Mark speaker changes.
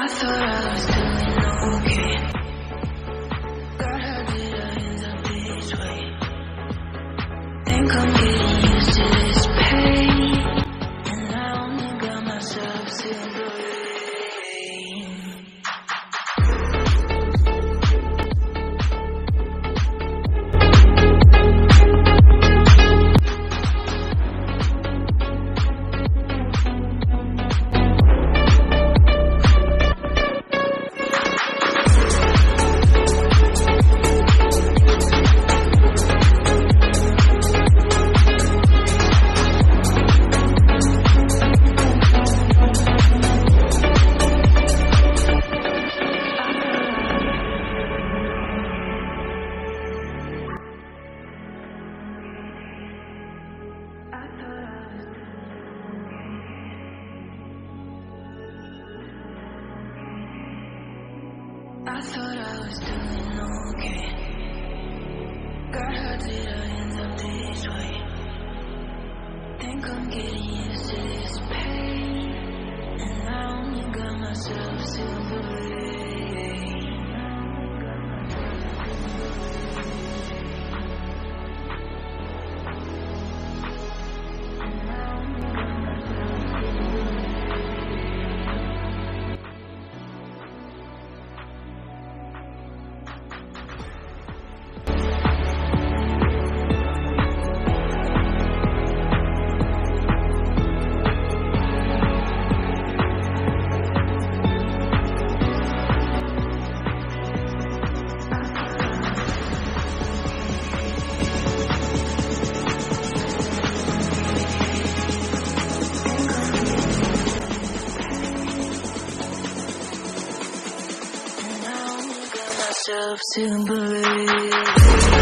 Speaker 1: I thought I was doing okay. God, how did I end up this way? Think I'm getting used to this pain, and I only got myself to blame. I thought I was doing okay. God, how did I end up this way? Think I'm getting used to this pain, and I only got myself to blame. Myself to believe.